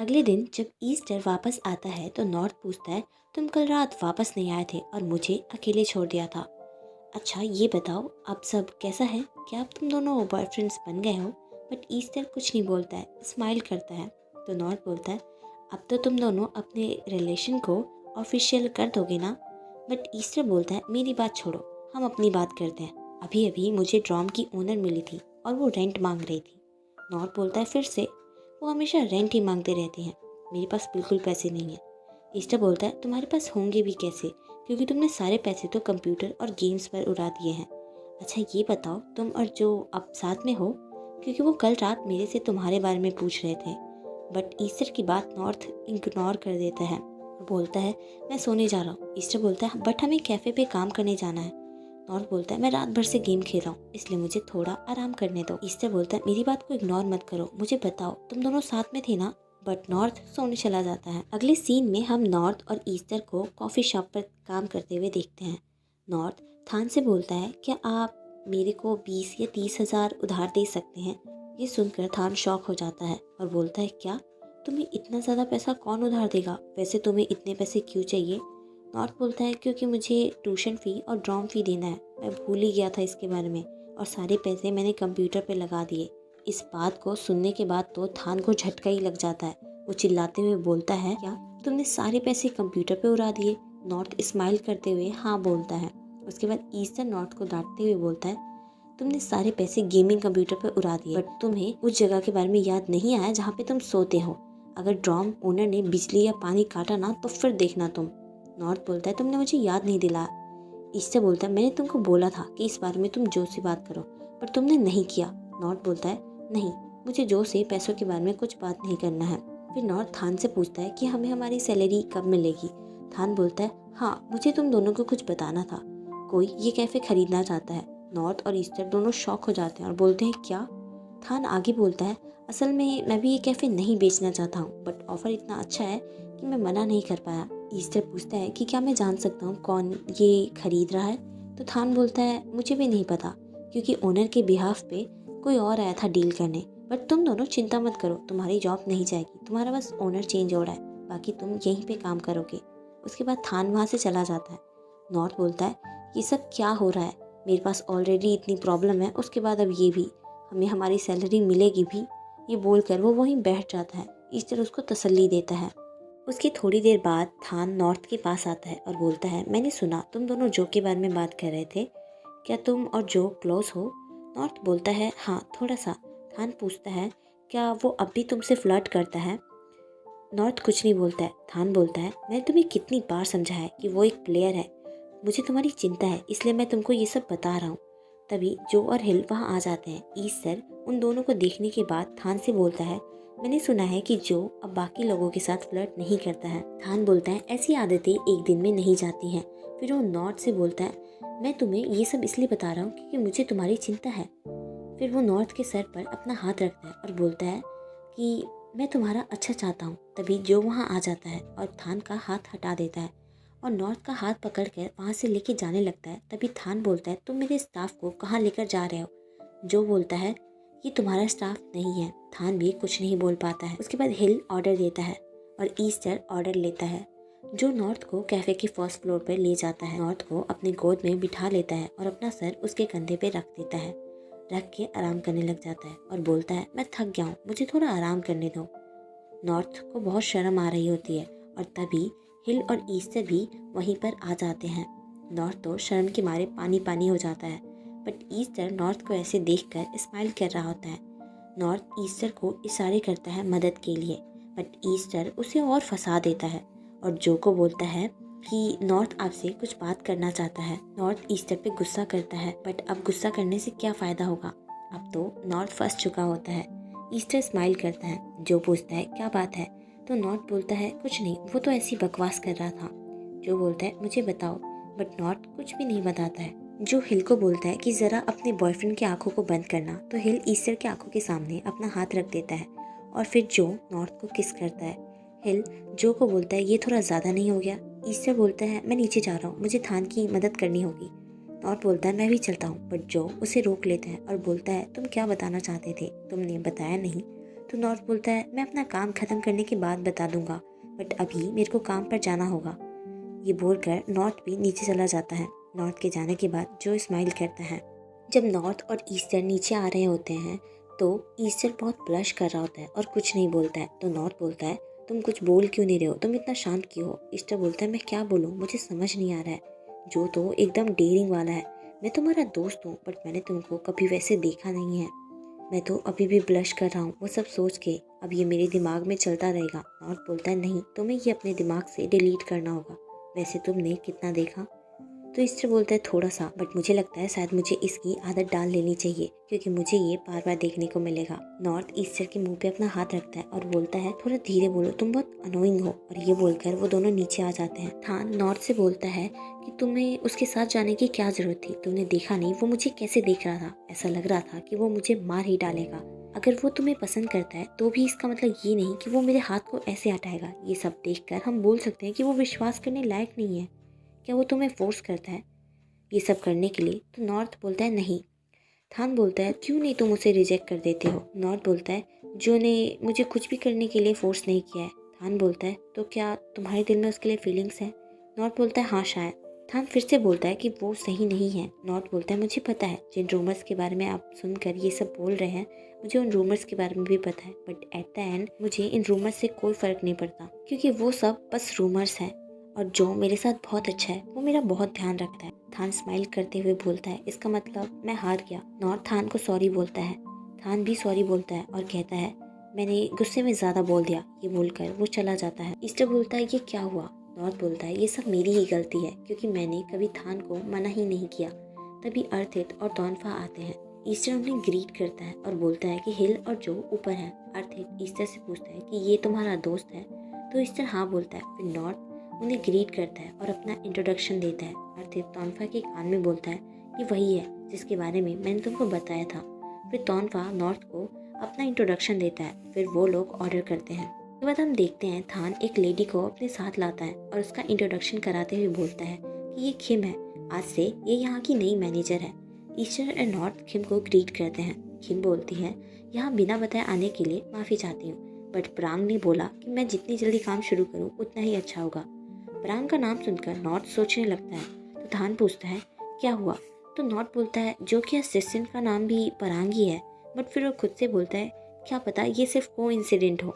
अगले दिन जब ईस्टर वापस आता है तो नॉर्थ पूछता है, तुम कल रात वापस नहीं आए थे और मुझे अकेले छोड़ दिया था। अच्छा ये बताओ अब सब कैसा है, क्या अब तुम दोनों बॉयफ्रेंड्स बन गए हो? बट ईस्टर कुछ नहीं बोलता है, स्माइल करता है। तो नॉर्थ बोलता है, अब तो तुम दोनों अपने रिलेशन को ऑफिशियल कर दोगे ना? बट ईस्टर बोलता है, मेरी बात छोड़ो, हम अपनी बात करते हैं। अभी अभी मुझे ड्रॉम की ओनर मिली थी और वो रेंट मांग रही थी। नॉर्थ बोलता है, फिर से? वो हमेशा रेंट ही मांगते रहती हैं, मेरे पास बिल्कुल पैसे नहीं हैं। ईस्टर बोलता है, तुम्हारे पास होंगे भी कैसे, क्योंकि तुमने सारे पैसे तो कंप्यूटर और गेम्स पर उड़ा दिए हैं। अच्छा ये बताओ तुम और जो अब साथ में हो, क्योंकि वो कल रात मेरे से तुम्हारे बारे में पूछ रहे थे। बट ईस्टर की बात नॉर्थ इग्नोर कर देता है। वो बोलता है, मैं सोने जा रहा हूँ। ईस्टर बोलता है, बट हमें कैफ़े पे काम करने जाना है। नॉर्थ बोलता है, मैं रात भर से गेम खेल रहा हूँ, इसलिए मुझे थोड़ा आराम करने दो। ईस्टर बोलता है, मेरी बात को इग्नोर मत करो, मुझे बताओ तुम दोनों साथ में थे ना? बट नॉर्थ सोने चला जाता है। अगले सीन में हम नॉर्थ और ईस्टर को कॉफ़ी शॉप पर काम करते हुए देखते हैं। नॉर्थ थान से बोलता है, क्या आप मेरे को 20 या 30 हज़ार उधार दे सकते हैं? ये सुनकर थान शॉक हो जाता है और बोलता है, क्या तुम्हें इतना ज़्यादा पैसा कौन उधार देगा? वैसे तुम्हें इतने पैसे क्यों चाहिए? नॉर्थ बोलता है, क्योंकि मुझे ट्यूशन फ़ी और ड्रॉम फ़ी देना है, मैं भूल ही गया था इसके बारे में, और सारे पैसे मैंने कंप्यूटर पे लगा दिए। इस बात को सुनने के बाद तो थान को झटका ही लग जाता है। वो चिल्लाते हुए बोलता है, क्या तुमने सारे पैसे कंप्यूटर पे उड़ा दिए? नॉर्थ स्माइल करते हुए हाँ बोलता है। उसके बाद ईस्टर नॉर्थ को डांटते हुए बोलता है, तुमने सारे पैसे गेमिंग कंप्यूटर पे उड़ा दिए, बट तुम्हें उस जगह के बारे में याद नहीं आया जहाँ पे तुम सोते हो। अगर ड्रॉम ओनर ने बिजली या पानी काटा ना तो फिर देखना तुम। नॉर्थ बोलता है, तुमने मुझे याद नहीं दिलाया। ईस्टर बोलता है, मैंने तुमको बोला था कि इस बारे में तुम जो से बात करो, पर तुमने नहीं किया। नॉर्थ बोलता है, नहीं, मुझे जो से पैसों के बारे में कुछ बात नहीं करना है। फिर नॉर्थ थान से पूछता है कि हमें हमारी सैलरी कब मिलेगी? थान बोलता है, हाँ मुझे तुम दोनों को कुछ बताना था, कोई ये कैफ़े खरीदना चाहता है। नॉर्थ और ईस्टर दोनों शॉक हो जाते हैं और बोलते हैं, क्या? थान आगे बोलता है, असल में मैं भी ये कैफ़े नहीं बेचना चाहता हूँ, बट ऑफ़र इतना अच्छा है कि मैं मना नहीं कर पाया। ईस्टर पूछता है कि क्या मैं जान सकता हूँ कौन ये खरीद रहा है? तो थान बोलता है, मुझे भी नहीं पता, क्योंकि ओनर के बिहाफ पे कोई और आया था डील करने। बट तुम दोनों चिंता मत करो, तुम्हारी जॉब नहीं जाएगी, तुम्हारा बस ओनर चेंज हो रहा है, बाकी तुम यहीं पे काम करोगे। उसके बाद थान वहाँ से चला जाता है। नॉर्थ बोलता है, ये सब क्या हो रहा है? मेरे पास ऑलरेडी इतनी प्रॉब्लम है, उसके बाद अब ये भी, हमें हमारी सैलरी मिलेगी भी? ये बोलकर वो वहीं बैठ जाता है। ईस्टर उसको तसल्ली देता है। उसकी थोड़ी देर बाद थान नॉर्थ के पास आता है और बोलता है, मैंने सुना तुम दोनों जो के बारे में बात कर रहे थे, क्या तुम और जो क्लोज हो? नॉर्थ बोलता है, हाँ थोड़ा सा। थान पूछता है, क्या वो अब भी तुमसे फ्लर्ट करता है? नॉर्थ कुछ नहीं बोलता है। थान बोलता है, मैंने तुम्हें कितनी बार समझाया है कि वो एक प्लेयर है, मुझे तुम्हारी चिंता है इसलिए मैं तुमको ये सब बता रहा हूँ। तभी जो और हिल वहाँ आ जाते हैं। ईस्टर उन दोनों को देखने के बाद थान से बोलता है, मैंने सुना है कि जो अब बाकी लोगों के साथ फ्लर्ट नहीं करता है। थान बोलता है, ऐसी आदतें एक दिन में नहीं जाती हैं। फिर वो नॉर्थ से बोलता है, मैं तुम्हें ये सब इसलिए बता रहा हूँ क्योंकि मुझे तुम्हारी चिंता है। फिर वो नॉर्थ के सर पर अपना हाथ रखता है और बोलता है कि मैं तुम्हारा अच्छा चाहता हूँ। तभी जो वहाँ आ जाता है और थान का हाथ हटा देता है और नॉर्थ का हाथ पकड़कर वहाँ से लेके जाने लगता है। तभी थान बोलता है, तुम मेरे स्टाफ को कहाँ लेकर जा रहे हो? जो बोलता है, ये तुम्हारा स्टाफ नहीं है। थान भी कुछ नहीं बोल पाता है। उसके बाद हिल ऑर्डर देता है और ईस्टर ऑर्डर लेता है। जो नॉर्थ को कैफ़े के फर्स्ट फ्लोर पर ले जाता है। नॉर्थ को अपनी गोद में बिठा लेता है और अपना सर उसके कंधे पे रख देता है। रख के आराम करने लग जाता है और बोलता है, मैं थक गया हूँ, मुझे थोड़ा आराम करने दो। नॉर्थ को बहुत शर्म आ रही होती है और तभी हिल और ईस्टर भी वहीं पर आ जाते हैं। नॉर्थ तो शर्म के मारे पानी पानी हो जाता है, बट ईस्टर नॉर्थ को ऐसे देखकर स्माइल कर रहा होता है। नॉर्थ ईस्टर को इशारे करता है मदद के लिए, बट ईस्टर उसे और फंसा देता है और जो को बोलता है कि नॉर्थ आपसे कुछ बात करना चाहता है। नॉर्थ ईस्टर पे गुस्सा करता है, बट अब गुस्सा करने से क्या फ़ायदा होगा, अब तो नॉर्थ फंस चुका होता है। ईस्टर स्माइल करता है। जो पूछता है, क्या बात है? तो नॉर्थ बोलता है, कुछ नहीं, वो तो ऐसी बकवास कर रहा था। जो बोलता है, मुझे बताओ, बट नॉर्थ कुछ भी नहीं बताता है। जो हिल को बोलता है कि ज़रा अपने बॉयफ्रेंड की आंखों को बंद करना, तो हिल ईस्टर की आंखों के सामने अपना हाथ रख देता है और फिर जो नॉर्थ को किस करता है। हिल जो को बोलता है, ये थोड़ा ज़्यादा नहीं हो गया? ईस्टर बोलता है, मैं नीचे जा रहा हूँ, मुझे थान की मदद करनी होगी। नॉर्थ बोलता है, मैं भी चलता हूँ, बट जो उसे रोक लेता है और बोलता है, तुम क्या बताना चाहते थे, तुमने बताया नहीं। तो नॉर्थ बोलता है मैं अपना काम ख़त्म करने के बाद बता दूंगा, बट अभी मेरे को काम पर जाना होगा। ये बोलकर नॉर्थ भी नीचे चला जाता है। नॉर्थ के जाने के बाद जो स्माइल करता है। जब नॉर्थ और ईस्टर नीचे आ रहे होते हैं तो ईस्टर बहुत ब्लश कर रहा होता है और कुछ नहीं बोलता है। तो नॉर्थ बोलता है तुम कुछ बोल क्यों नहीं रहे हो, तुम इतना शांत क्यों हो। ईस्टर बोलता है मैं क्या बोलूँ, मुझे समझ नहीं आ रहा है। जो तो एकदम डेयरिंग वाला है, मैं तुम्हारा दोस्त हूँ बट मैंने तुमको कभी वैसे देखा नहीं है। मैं तो अभी भी ब्लश कर रहा हूँ, वो सब सोच के अब ये मेरे दिमाग में चलता रहेगा। नॉर्थ बोलता है नहीं, तुम्हें ये अपने दिमाग से डिलीट करना होगा। वैसे तुमने कितना देखा। तो ईस्टर बोलता है थोड़ा सा, बट मुझे लगता है शायद मुझे इसकी आदत डाल लेनी चाहिए क्योंकि मुझे ये बार बार देखने को मिलेगा। नॉर्थ ईस्टर के मुंह पे अपना हाथ रखता है और बोलता है थोड़ा धीरे बोलो, तुम बहुत अनोइंग हो। और ये बोलकर वो दोनों नीचे आ जाते हैं। थान नॉर्थ से बोलता है कि तुम्हें उसके साथ जाने की क्या जरूरत थी, तुमने देखा नहीं वो मुझे कैसे देख रहा था। ऐसा लग रहा था कि वो मुझे मार ही डालेगा। अगर वो तुम्हें पसंद करता है तो भी इसका मतलब ये नहीं कि वो मेरे हाथ को ऐसे हटाएगा। ये सब देखकर हम बोल सकते हैं कि वो विश्वास करने लायक नहीं है। क्या वो तुम्हें फोर्स करता है ये सब करने के लिए। तो नॉर्थ बोलता है नहीं। थान बोलता है क्यों नहीं तुम उसे रिजेक्ट कर देते हो। नॉर्थ बोलता है जो ने मुझे कुछ भी करने के लिए फोर्स नहीं किया है। थान बोलता है तो क्या तुम्हारे दिल में उसके लिए फीलिंग्स है। नॉर्थ बोलता है हाँ शायद। थान फिर से बोलता है कि वो सही नहीं है। नॉर्थ बोलता है मुझे पता है जिन रूमर्स के बारे में आप सुनकर ये सब बोल रहे हैं, मुझे उन रूमर्स के बारे में भी पता है, बट एट द एंड मुझे इन रूमर्स से कोई फर्क नहीं पड़ता क्योंकि वो सब बस रूमर्स हैं। और जो मेरे साथ बहुत अच्छा है वो मेरा बहुत ध्यान रखता है। थान स्माइल करते हुए बोलता है इसका मतलब मैं हार गया। नॉर्थ थान को सॉरी बोलता है। थान भी सॉरी बोलता है और कहता है मैंने गुस्से में ज़्यादा बोल दिया। ये बोलकर वो चला जाता है। ईस्टर बोलता है ये क्या हुआ। नॉर्थ बोलता है ये सब मेरी ही गलती है क्योंकि मैंने कभी थान को मना ही नहीं किया। तभी अर्थित और तोनफा आते हैं। ईस्टर उन्हें ग्रीट करता है और बोलता है कि हिल और जो ऊपर है। अर्थित ईस्टर से पूछता है कि ये तुम्हारा दोस्त है। तो ईस्टर हाँ बोलता है। फिर नॉर्थ उन्हें ग्रीट करता है और अपना इंट्रोडक्शन देता है। अर्थित तोनफा के कान में बोलता है ये वही है जिसके बारे में मैंने तुमको बताया था। फिर तोनफा नॉर्थ को अपना इंट्रोडक्शन देता है। फिर वो लोग ऑर्डर करते हैं। उसके बाद हम देखते हैं थान एक लेडी को अपने साथ लाता है और उसका इंट्रोडक्शन कराते हुए बोलता है कि ये खिम है, आज से ये यहाँ की नई मैनेजर है। ईस्टर और नॉर्थ खिम को ग्रीट करते हैं। खिम बोलती है यहाँ बिना बताए आने के लिए माफ़ी चाहती हूँ, बट प्रांग ने बोला कि मैं जितनी जल्दी काम शुरू करूँ उतना ही अच्छा होगा। प्रांग का नाम सुनकर नॉर्थ सोचने लगता है। तो थान पूछता है क्या हुआ। तो नॉर्थ बोलता है जो कि असिस्टेंट का नाम भी परांग ही है, बट फिर वो खुद से बोलता है क्या पता ये सिर्फ को इंसिडेंट हो।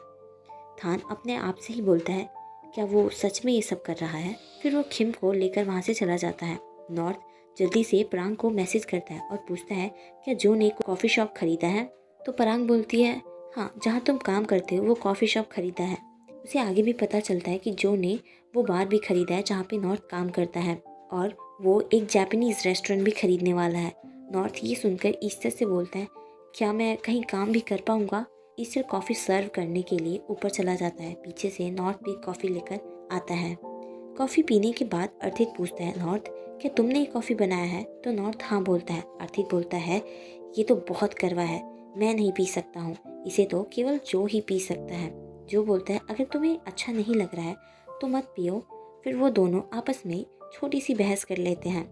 थान अपने आप से ही बोलता है क्या वो सच में ये सब कर रहा है। फिर वो खिम को लेकर वहाँ से चला जाता है। नॉर्थ जल्दी से परांग को मैसेज करता है और पूछता है क्या जो ने कॉफ़ी शॉप खरीदा है। तो परांग बोलती है हाँ, जहाँ तुम काम करते हो वो कॉफ़ी शॉप खरीदा है। उसे आगे भी पता चलता है कि जो ने वो बार भी खरीदा है जहाँ पे नॉर्थ काम करता है और वो एक जापानीज़ रेस्टोरेंट भी खरीदने वाला है। नॉर्थ ये सुनकर ईस्टर से बोलता है क्या मैं कहीं काम भी कर पाऊँगा। ईस्टर कॉफ़ी सर्व करने के लिए ऊपर चला जाता है। पीछे से नॉर्थ भी कॉफ़ी लेकर आता है। कॉफ़ी पीने के बाद अर्थित पूछता है नॉर्थ क्या तुमने ये कॉफ़ी बनाया है। तो नॉर्थ हाँ बोलता है। अर्थित बोलता है ये तो बहुत कड़वा है, मैं नहीं पी सकता हूँ, इसे तो केवल जो ही पी सकता है। जो बोलता है अगर तुम्हें अच्छा नहीं लग रहा है तो मत पियो। फिर वो दोनों आपस में छोटी सी बहस कर लेते हैं।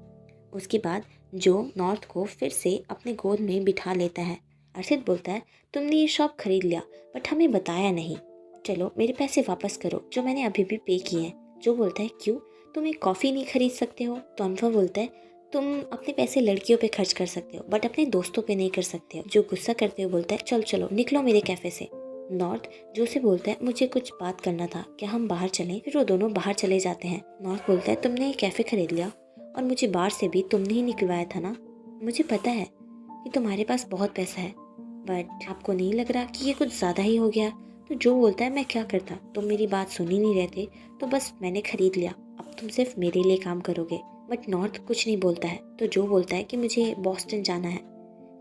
उसके बाद जो नॉर्थ को फिर से अपने गोद में बिठा लेता है। अर्थित बोलता है तुमने ये शॉप खरीद लिया बट हमें बताया नहीं, चलो मेरे पैसे वापस करो जो मैंने अभी भी पे किए हैं। जो बोलता है क्यों, तुम एक कॉफ़ी नहीं खरीद सकते हो। तो अनफा बोलता है तुम अपने पैसे लड़कियों पे खर्च कर सकते हो बट अपने दोस्तों पे नहीं कर सकते हो। जो गुस्सा करते हुए बोलता है चलो चलो निकलो मेरे कैफ़े से। नॉर्थ जो से बोलता है मुझे कुछ बात करना था, क्या हम बाहर चलें। फिर वो दोनों बाहर चले जाते हैं। नॉर्थ बोलता है तुमने ये कैफ़े खरीद लिया और मुझे बाहर से भी तुमने ही निकलवाया था ना। मुझे पता है कि तुम्हारे पास बहुत पैसा है बट आपको नहीं लग रहा कि ये कुछ ज़्यादा ही हो गया। तो जो बोलता है मैं क्या करता, तुम मेरी बात सुन ही नहीं रहते, तो बस मैंने खरीद लिया, अब तुम सिर्फ मेरे लिए काम करोगे। बट नॉर्थ कुछ नहीं बोलता है। तो जो बोलता है कि मुझे बॉस्टन जाना है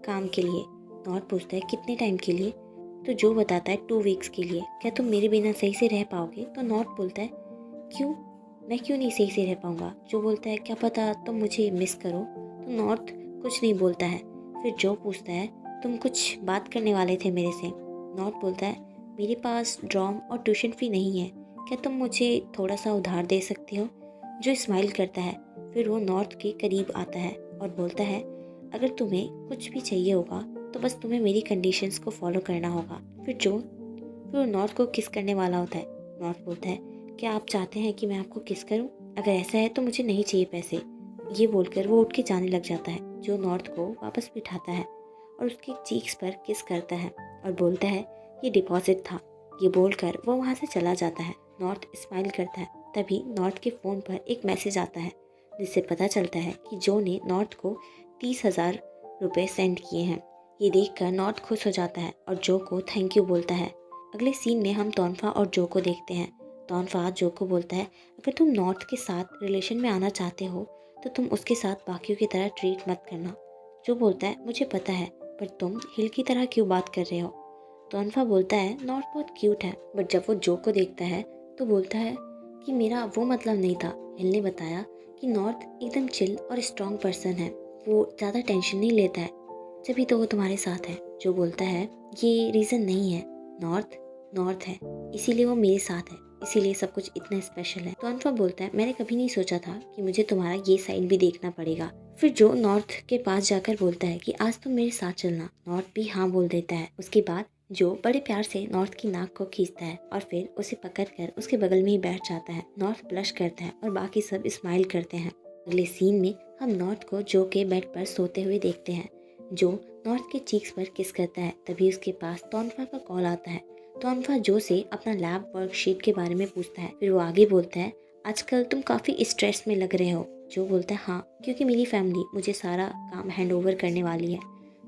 काम के लिए। नॉर्थ पूछता है कितने टाइम के लिए। तो जो बताता है 2 वीक्स के लिए। क्या तुम मेरे बिना सही से रह पाओगे। तो नॉर्थ बोलता है क्यों, मैं क्यों नहीं सही से रह पाऊँगा। जो बोलता है क्या पता तुम मुझे मिस करो। तो नॉर्थ कुछ नहीं बोलता है। फिर जो पूछता है तुम कुछ बात करने वाले थे मेरे से। नॉर्थ बोलता है मेरे पास ड्रॉम और ट्यूशन फ़ी नहीं है, क्या तुम मुझे थोड़ा सा उधार दे सकती हो। जो स्माइल करता है। फिर वो नॉर्थ के करीब आता है और बोलता है अगर तुम्हें कुछ भी चाहिए होगा तो बस तुम्हें मेरी कंडीशंस को फॉलो करना होगा। फिर वो नॉर्थ को किस करने वाला होता है। नॉर्थ बोलता है, क्या आप चाहते हैं कि मैं आपको किस करूं? अगर ऐसा है तो मुझे नहीं चाहिए पैसे। ये बोलकर वो उठ के जाने लग जाता है। जो नॉर्थ को वापस बिठाता है और उसके चीक्स पर किस करता है और बोलता है, ये डिपॉजिट था। ये बोलकर वो वहाँ से चला जाता है। नॉर्थ स्माइल करता है। तभी नॉर्थ के फ़ोन पर एक मैसेज आता है जिससे पता चलता है कि जो ने नॉर्थ को 30,000 रुपये सेंड किए हैं। ये देखकर नॉर्थ खुश हो जाता है और जो को थैंक यू बोलता है। अगले सीन में हम तोनफा और जो को देखते हैं। तोनफा जो को बोलता है, अगर तुम नॉर्थ के साथ रिलेशन में आना चाहते हो तो तुम उसके साथ बाकियों की तरह ट्रीट मत करना। जो बोलता है, मुझे पता है, पर तुम हिल की तरह क्यों बात कर रहे हो? तोनफा बोलता है, नॉर्थ बहुत क्यूट है। बट जब वो जो को देखता है तो बोलता है कि मेरा वो मतलब नहीं था। हिल ने बताया कि नॉर्थ एकदम चिल और स्ट्रॉन्ग पर्सन है। वो ज़्यादा टेंशन नहीं लेता है, जभी तो वो तुम्हारे साथ है। जो बोलता है, ये रीज़न नहीं है, नॉर्थ नॉर्थ है, इसीलिए वो मेरे साथ है, इसीलिए सब कुछ इतना स्पेशल है। तो अनफा बोलता है, मैंने कभी नहीं सोचा था कि मुझे तुम्हारा ये साइड भी देखना पड़ेगा। फिर जो नॉर्थ के पास जाकर बोलता है कि आज तुम मेरे साथ चलना। नॉर्थ भी हाँ बोल देता है। उसके बाद जो बड़े प्यार से नॉर्थ की नाक को खींचता है और फिर उसे पकड़कर उसके बगल में ही बैठ जाता है। नॉर्थ ब्लश करता है और बाकी सब स्माइल करते हैं। अगले सीन में हम नॉर्थ को जो के बेड पर सोते हुए देखते हैं। जो नॉर्थ के चीक्स पर किस करता है। तभी उसके पास तोनफा का कॉल आता है। तोनफा जो से अपना लैब वर्कशीट के बारे में पूछता है। फिर वो आगे बोलता है, आजकल तुम काफ़ी स्ट्रेस में लग रहे हो। जो बोलता है, हाँ, क्योंकि मेरी फैमिली मुझे सारा काम हैंड ओवर करने वाली है।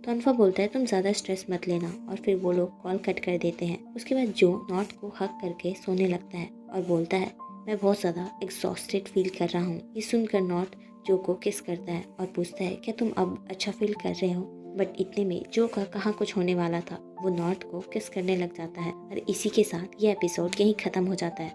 तोनफा बोलता है, तुम ज़्यादा स्ट्रेस मत लेना। और फिर वो लोग कॉल कट कर देते हैं। उसके बाद जो नॉर्थ को हक करके सोने लगता है और बोलता है, मैं बहुत ज़्यादा एग्जॉस्टेड फील कर रहा हूँ। ये सुनकर नॉर्थ जो को किस करता है और पूछता है, क्या तुम अब अच्छा फील कर रहे हो? बट इतने में जो का कहाँ कुछ होने वाला था। वो नॉर्थ को किस करने लग जाता है और इसी के साथ ये एपिसोड यहीं ख़त्म हो जाता है।